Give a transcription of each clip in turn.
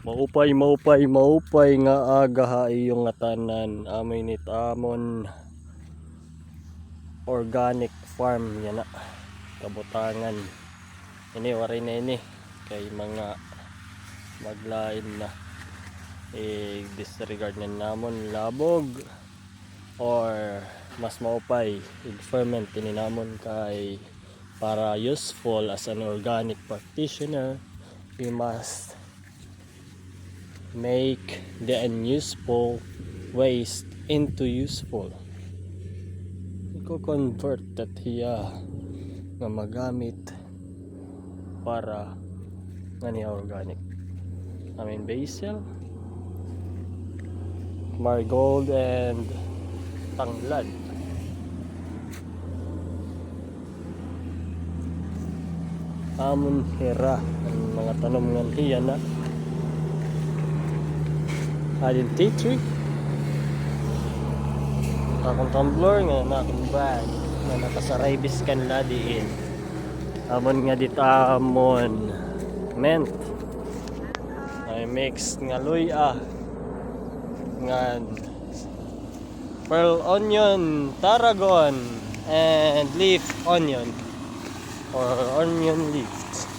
Maupay nga aga ha iyong nga tanan amay ni amon organic farm yan na kabutangan ini wari na ini kay mga maglain na disregard na namon labog or mas maupay i-ferment ini namon kay para useful as an organic practitioner we must make the unuseful waste into useful. Convert that hiya nga magamit para ngani organic. I mean basil, marigold and tanglad. Amon hera ang mga tanom ngan hiya na adin tea tree akong tumbler nga na akong bag na nakasaray biskan la diin amon nga dito amon mint ay mix nga luya nga pearl onion, tarragon and leaf onion or onion leaves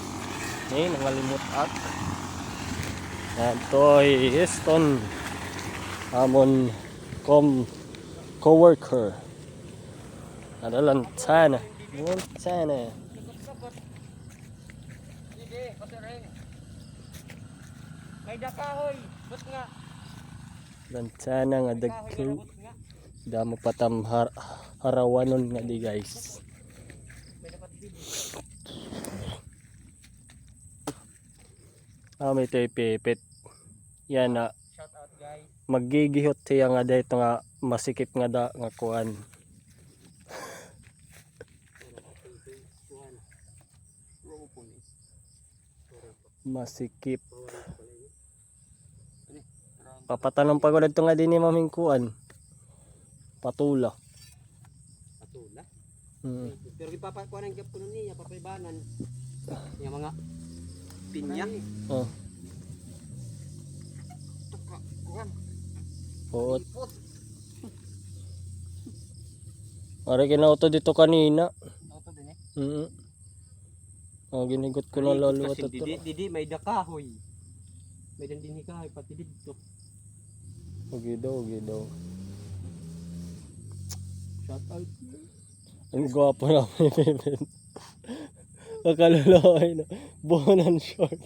ay nangalimot ak toy Eston amon coworker ada lantana may dakahoy but nga lantana nga dagko damo patam harawanon nga di guys may toy pipit yan na shout out guys magigihot siya nga dito nga masikip nga da nga kuan masikip papatanong pagod ito nga din ni maming kuan patula pero ipapakuan ang gyap kuno niya papaybanan yung mga pinya Puot. Are kinauto dito kanina. Auto din eh. Ginigot ko na lalo at ito. Didi may dakahoy. May din kahoy pati dito. Ogi daw. Shout out. Ang gwapo na may bebet. Nakaluluhay na. Bonan short.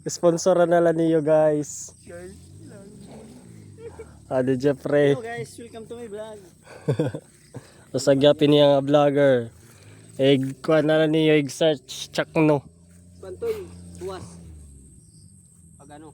Sponsoran na lang niyo guys. Adi Jeffrey. Hello guys, welcome to my vlog. Sasagyapin niya nga vlogger. Kuha na lang niyo search check no. Pantoy, buwas. Pag ano.